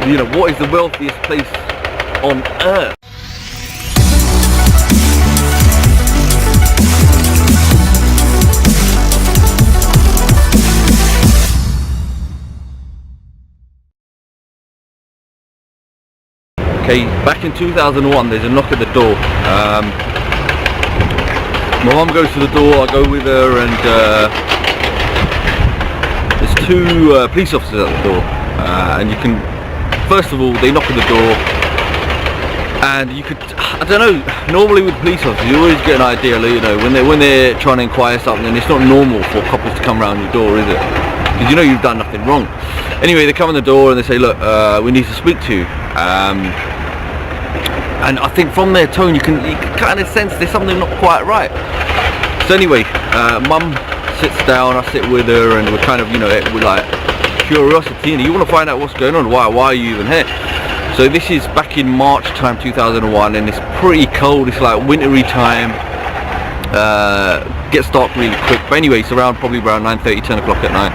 You know, what is the wealthiest place on earth? Okay, back in 2001, there's a knock at the door. My mum goes to the door, I go with her, and there's two police officers at the door. And you can, first of all, they knock at the door, and you could, I don't know, normally with police officers, you always get an idea, you know, when they're trying to inquire something, and it's not normal for couples to come around your door, is it? Because you know you've done nothing wrong. Anyway, they come in the door and they say, look, we need to speak to you. And I think from their tone you can kind of sense there's something not quite right. So anyway, mum sits down, I sit with her, and we're kind of, you know, we're like curiosity, and you want to find out what's going on, why are you even here? So this is back in March time 2001, and it's pretty cold, it's like wintry time, gets dark really quick, but anyway, it's probably around 9:30, 10 o'clock at night.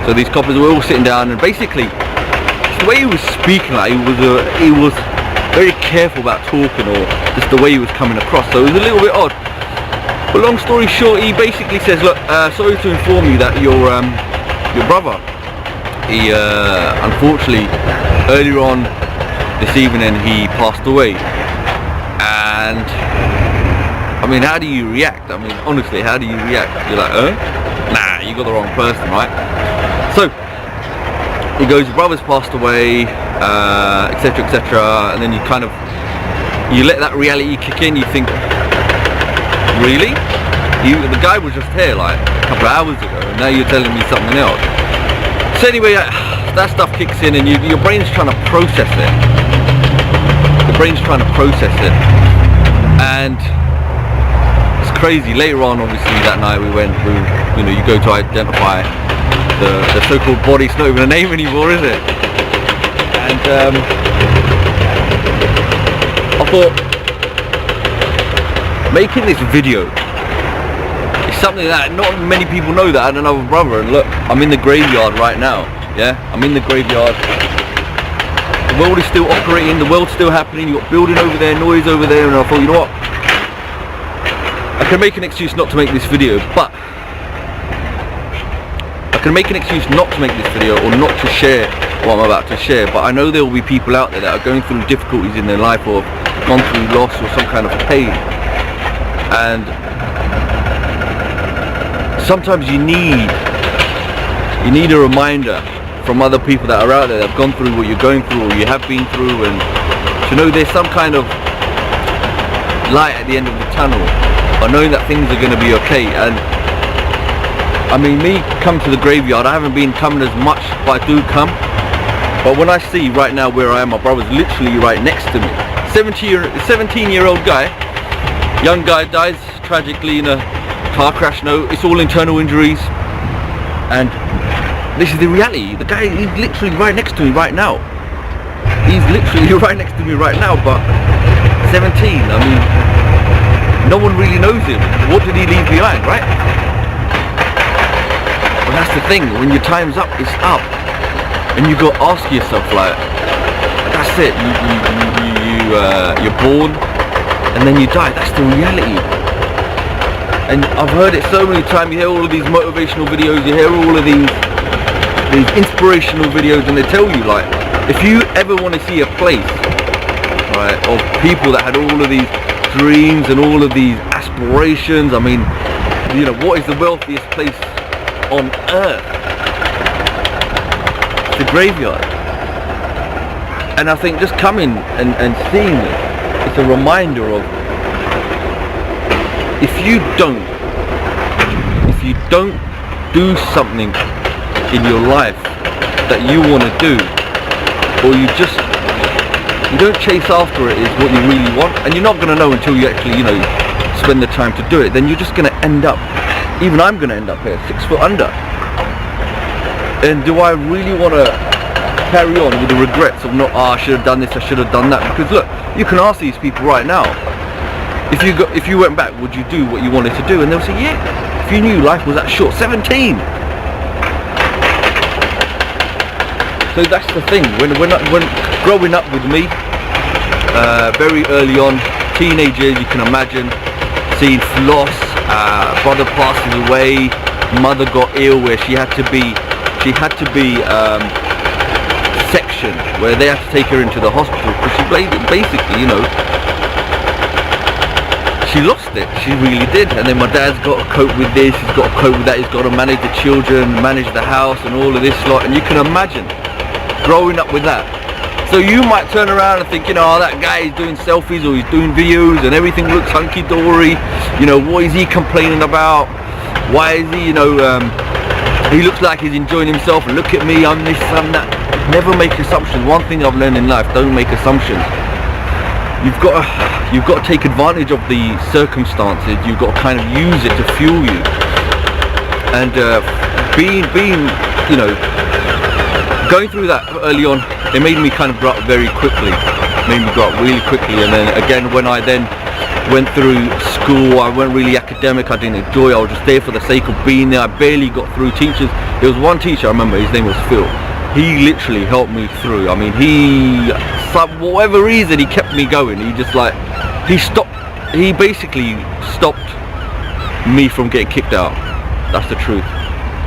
So these coppers were all sitting down, and basically the way he was speaking, like he was very careful about talking, or just the way he was coming across, so it was a little bit odd. But long story short, he basically says, look, sorry to inform you that your brother, he unfortunately earlier on this evening he passed away. And I mean, how do you react? I mean, honestly, how do you react? You're like, nah, you got the wrong person, right? So he goes, your brother's passed away, etc, etc, and then you let that reality kick in. You think, really? The guy was just here like a couple of hours ago, and now you're telling me something else. So anyway, that stuff kicks in, and your brain's trying to process it. Your brain's trying to process it, and it's crazy. Later on, obviously, that night we went through, you know, you go to identify the so-called body. It's not even a name anymore, is it? And I thought, making this video is something that not many people know that I had another brother. And look, I'm in the graveyard right now. Yeah, I'm in the graveyard. The world is still operating, the world's still happening, you've got building over there, noise over there, and I thought, you know what, I can make an excuse not to make this video, but I can make an excuse not to make this video, or not to share what I'm about to share, but I know there will be people out there that are going through difficulties in their life, or gone through loss or some kind of pain, and sometimes you need a reminder from other people that are out there that have gone through what you're going through, or you have been through, and to know there's some kind of light at the end of the tunnel, or knowing that things are going to be okay. And I mean, me come to the graveyard, I haven't been coming as much, but I do come. But when I see right now where I am, my brother's literally right next to me. 17-year-old guy, young guy, dies tragically in a car crash. No, it's all internal injuries, and this is the reality. The guy, he's literally right next to me right now. He's literally right next to me right now, but 17, I mean, no one really knows him. What did he leave behind, right? But that's the thing, when your time's up, it's up. And you got to ask yourself, like, that's it, you're born, and then you die. That's the reality. And I've heard it so many times. You hear all of these motivational videos, you hear all of these inspirational videos, and they tell you, like, if you ever want to see a place, right, of people that had all of these dreams and all of these aspirations, I mean, you know, what is the wealthiest place on earth? It's the graveyard. And I think just coming and seeing it, it's a reminder of, if you don't do something in your life that you want to do, or you don't chase after it is what you really want, and you're not going to know until you actually, you know, spend the time to do it, then you're just going to end up, even I'm going to end up here 6 foot under. And do I really want to carry on with the regrets of not, I should have done this, I should have done that? Because look, you can ask these people right now, if you went back, would you do what you wanted to do? And they'll say, yeah, if you knew life was that short. 17. So that's the thing. When growing up with me, very early on, teenagers, you can imagine, seeing loss, brother passes away, mother got ill where she had to be sectioned, where they had to take her into the hospital because she basically, you know, she lost it. She really did. And then my dad's got to cope with this, he's got to cope with that, he's got to manage the children, manage the house and all of this lot, and you can imagine growing up with that. So you might turn around and think, you know, oh, that guy is doing selfies or he's doing videos and everything looks hunky-dory, you know, what is he complaining about? Why is he, you know, he looks like he's enjoying himself, look at me, I'm this, I'm that. Never make assumptions. One thing I've learned in life, don't make assumptions. You've got to take advantage of the circumstances. You've got to kind of use it to fuel you. And being, you know, going through that early on, it made me kind of grow up very quickly. Made me grow up really quickly. And then again, when I then went through school, I weren't really academic. I didn't enjoy it. I was just there for the sake of being there. I barely got through. Teachers. There was one teacher I remember. His name was Phil. He literally helped me through. I mean, for whatever reason, he kept me going. He basically stopped me from getting kicked out. That's the truth.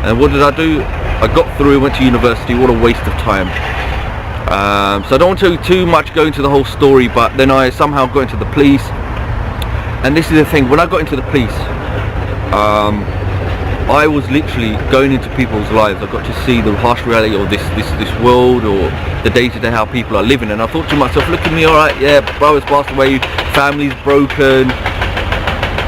And what did I do? I got through, went to university. What a waste of time. So I don't want to too much go into the whole story, but then I somehow got into the police. And this is the thing, when I got into the police, I was literally going into people's lives. I got to see the harsh reality of this world, or the day-to-day how people are living. And I thought to myself, look at me, alright, yeah, brother's passed away, family's broken,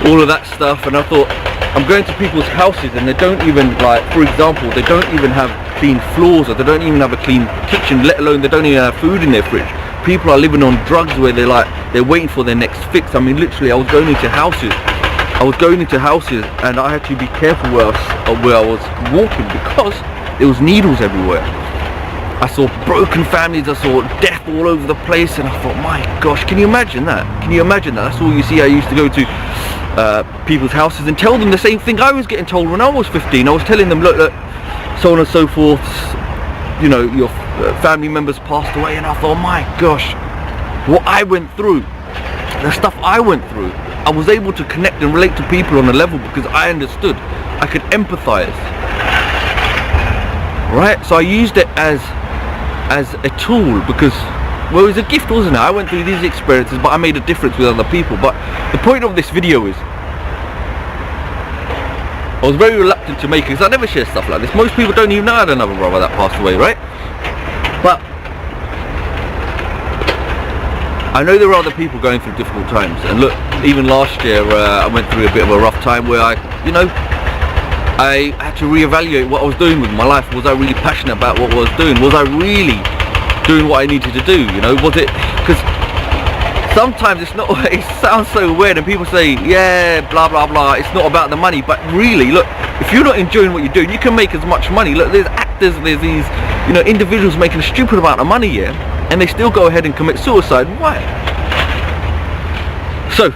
all of that stuff. And I thought, I'm going to people's houses and they don't even, like, for example, they don't even have clean floors, or they don't even have a clean kitchen, let alone they don't even have food in their fridge. People are living on drugs where they're waiting for their next fix. I mean, literally, I was going into houses and I had to be careful where I was walking because there was needles everywhere. I saw broken families, I saw death all over the place, and I thought, my gosh, can you imagine that? Can you imagine that? That's all you see. I used to go to people's houses and tell them the same thing I was getting told when I was 15. I was telling them, look, so on and so forth, you know, your family members passed away, and I thought, my gosh, what I went through, the stuff I went through, I was able to connect and relate to people on a level because I understood. I could empathize. Right? So I used it as a tool because, well, it was a gift, wasn't it? I went through these experiences, but I made a difference with other people. But the point of this video is, I was very reluctant to make it because I never share stuff like this. Most people don't even know I had another brother that passed away, right? But I know there are other people going through difficult times, and look, even last year I went through a bit of a rough time where I had to reevaluate what I was doing with my life. Was I really passionate about what I was doing? Was I really doing what I needed to do? You know, was it, because sometimes it's not, it sounds so weird and people say, yeah, blah blah blah, it's not about the money, but really, look, if you're not enjoying what you're doing, you can make as much money. Look, there's actors, there's these, you know, individuals making a stupid amount of money here, and they still go ahead and commit suicide. Why? So,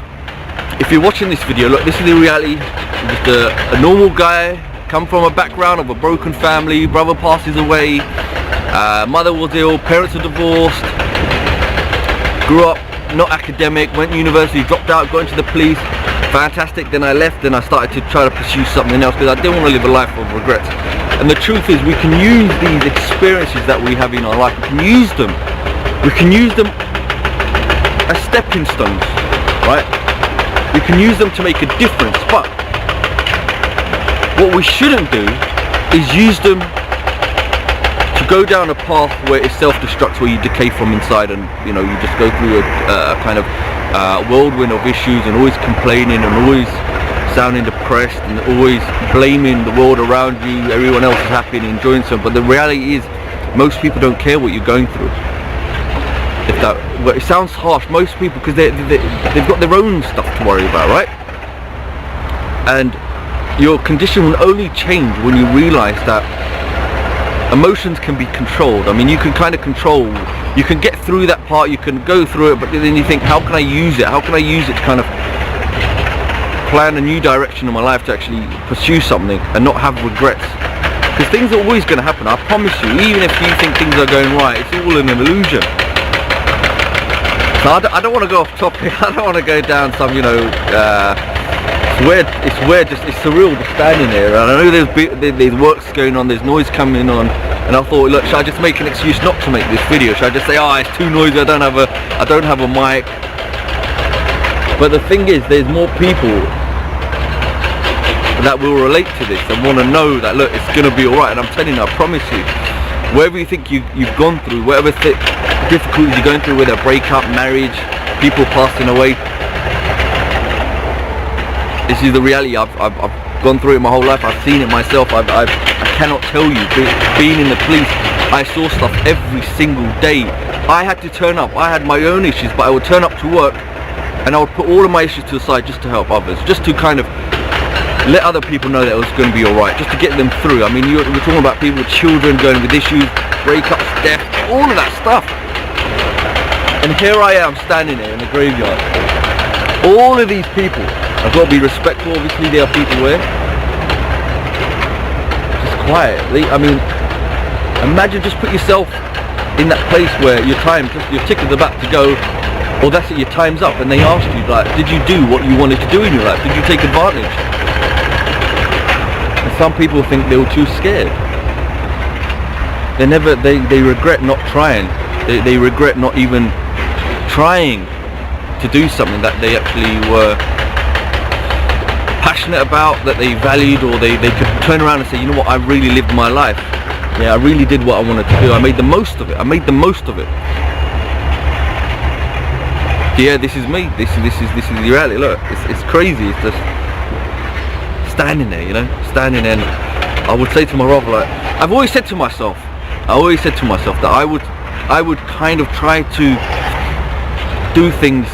if you're watching this video, look, this is the reality. Just a normal guy, come from a background of a broken family, brother passes away, mother was ill, parents are divorced, grew up not academic, went to university, dropped out, got into the police, fantastic. Then I left and I started to try to pursue something else because I didn't want to live a life of regrets. And the truth is, we can use these experiences that we have in our life, we can use them as stepping stones, right? We can use them to make a difference, but what we shouldn't do is use them to go down a path where it's self-destruct, where you decay from inside, and you know, you just go through a kind of whirlwind of issues and always complaining and always sounding depressed and always blaming the world around you. Everyone else is happy and enjoying something, but the reality is most people don't care what you're going through. If that, well, it sounds harsh, most people, because they've got their own stuff to worry about, right? And your condition will only change when you realize that emotions can be controlled. I mean, you can kind of control, you can get through that part, you can go through it, but then you think, how can I use it? How can I use it to kind of plan a new direction in my life, to actually pursue something and not have regrets? Because things are always going to happen, I promise you. Even if you think things are going right, it's all an illusion. So I don't want to go off topic. I don't want to go down some, you know, it's weird, it's surreal just standing there. And I know there's works going on, there's noise coming on, and I thought, look, should I just make an excuse not to make this video? Should I just say, oh, it's too noisy, I don't have a mic? But the thing is, there's more people that will relate to this and want to know that, look, it's going to be alright. And I'm telling you, I promise you, whatever you think you've gone through, whatever difficulties you're going through, whether breakup, marriage, people passing away, this is the reality. I've gone through it my whole life. I've seen it myself. I cannot tell you. Being in the police, I saw stuff every single day. I had to turn up. I had my own issues, but I would turn up to work and I would put all of my issues to the side just to help others, just to kind of let other people know that it was going to be alright, just to get them through. I mean, we're talking about people with children going with issues, breakups, death, all of that stuff. And here I am standing there in the graveyard. All of these people, I've got to be respectful, obviously there are people where just quietly, I mean, imagine, just put yourself in that place where your ticket's about to go, or that's it, your time's up, and they asked you, like, did you do what you wanted to do in your life? Did you take advantage? And some people think they were too scared. They regret not trying. They regret not even trying to do something that they actually were passionate about, that they valued, or they could turn around and say, you know what, I really lived my life. Yeah, I really did what I wanted to do. I made the most of it. Yeah, this is me. This is the reality. Look, it's crazy. It's just standing there, you know, standing there. And I would say to my brother, like, I've always said to myself that I would kind of try to do things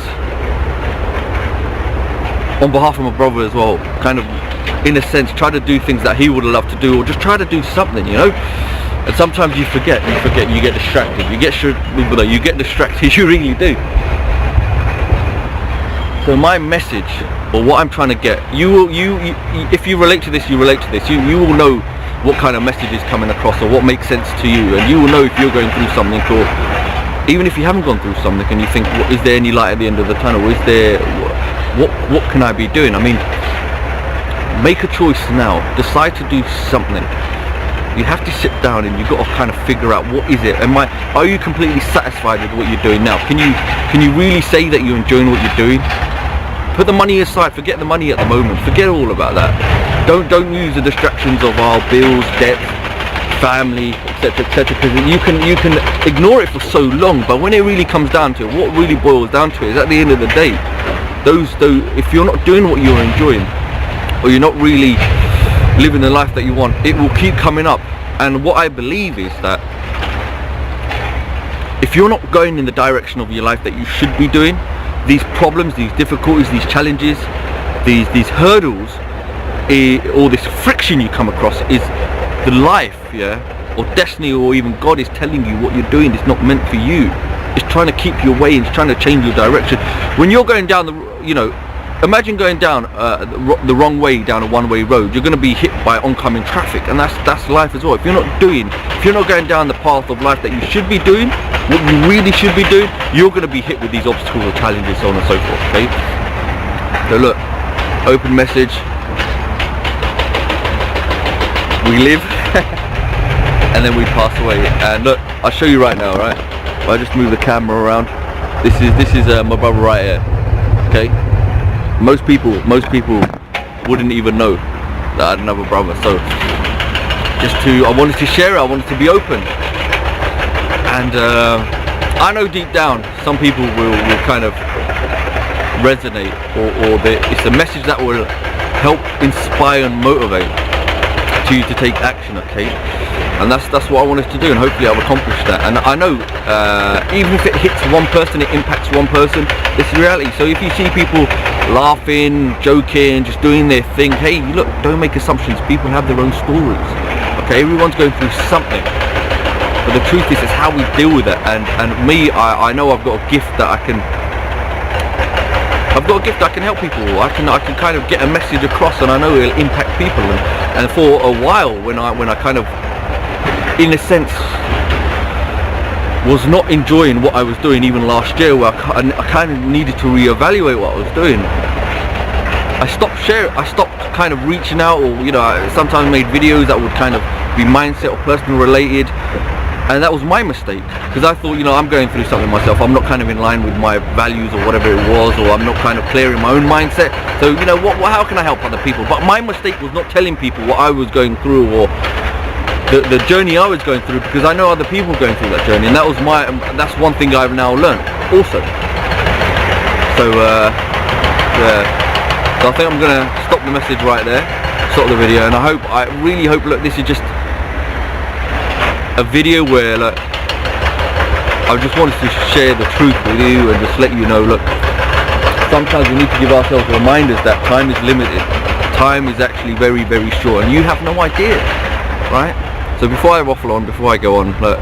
on behalf of my brother as well, kind of, in a sense, try to do things that he would have loved to do, or just try to do something, you know. And sometimes you forget, you get distracted, you get distracted, you really do. So my message, or what I'm trying to get, if you relate to this, you will know what kind of message is coming across, or what makes sense to you, and you will know if you're going through something, or even if you haven't gone through something and you think, is there any light at the end of the tunnel? Is there, what can I be doing? I mean, make a choice now, decide to do something. You have to sit down and you've got to kind of figure out, what is it? Are you completely satisfied with what you're doing now? Can you really say that you're enjoying what you're doing? Put the money aside, forget the money at the moment, forget all about that. Don't use the distractions of our bills, debt, family, etc., because you can ignore it for so long, but when it really comes down to it, what really boils down to it is, at the end of the day, if you're not doing what you're enjoying, or you're not really living the life that you want, it will keep coming up. And what I believe is that if you're not going in the direction of your life that you should be doing, these problems, these difficulties, these challenges, these hurdles, or this friction you come across, is the life, yeah, or destiny, or even God is telling you what you're doing is not meant for you. It's trying to keep you away, and it's trying to change your direction. When you're going down imagine going down the wrong way down a one-way road. You're going to be hit by oncoming traffic, and that's life as well. If you're not going down the path of life that you should be doing, what you really should be doing, you're going to be hit with these obstacles or challenges, so on and so forth. Okay. So look, open message. We live, and then we pass away. And look, I'll show you right now. Right, if I just move the camera around. This is my brother right here. Okay. Most people wouldn't even know that I had another brother. So I wanted to share it. I wanted to be open. And I know deep down some people will kind of resonate, or it's a message that will help inspire and motivate you to take action, okay? And that's what I wanted to do, and hopefully I've accomplished that. And I know even if it hits one person, it impacts one person, it's reality. So if you see people laughing, joking, just doing their thing, hey, look, don't make assumptions. People have their own stories, okay? Everyone's going through something, but the truth is how we deal with it. And me, I know I've got a gift that I can help people. I can kind of get a message across, and I know it'll impact people. And And for a while, when I kind of, in a sense, was not enjoying what I was doing, even last year, where I kind of needed to reevaluate what I was doing. I stopped kind of reaching out, or I sometimes made videos that would kind of be mindset or personal related, and that was my mistake, because I thought, I'm going through something myself, I'm not kind of in line with my values or whatever it was, or I'm not kind of clear in my own mindset, so how can I help other people? But my mistake was not telling people what I was going through, or the journey I was going through, because I know other people going through that journey, and that's one thing I've now learned also. So so I think I'm gonna stop the message right there, stop the video, and I really hope, look, this is just a video where, look, I just wanted to share the truth with you and just let you know, look, sometimes we need to give ourselves reminders that time is limited. Time is actually very, very short, and you have no idea, right? So before I waffle on, before I go on, look,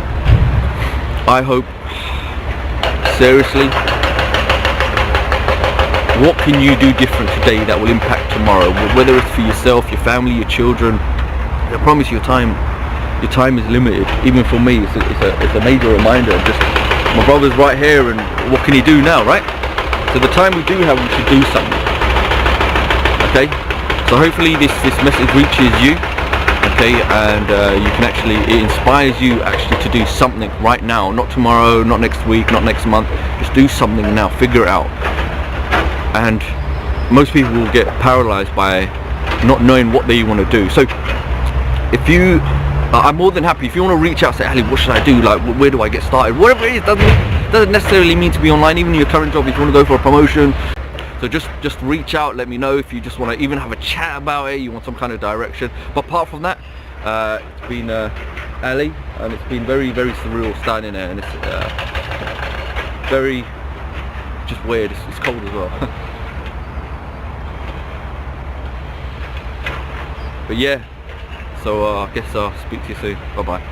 I hope, seriously, what can you do different today that will impact tomorrow? Whether it's for yourself, your family, your children. I promise your time is limited. Even for me, it's a major reminder. Just, my brother's right here, and what can he do now, right? So the time we do have, we should do something. Okay? So hopefully this message reaches you. Okay, and you can it inspires you actually to do something right now, not tomorrow, not next week, not next month. Just do something now. Figure it out. And most people will get paralyzed by not knowing what they want to do. So if you, I'm more than happy if you want to reach out, say, Ali, what should I do? Like, where do I get started? Whatever it is, doesn't necessarily mean to be online. Even in your current job, if you want to go for a promotion, so just reach out. Let me know if you just want to even have a chat about it. You want some kind of direction. But apart from that, it's been Ali, and it's been very, very surreal standing there, and it's very just weird. It's cold as well. But yeah, so I guess I'll speak to you soon. Bye bye.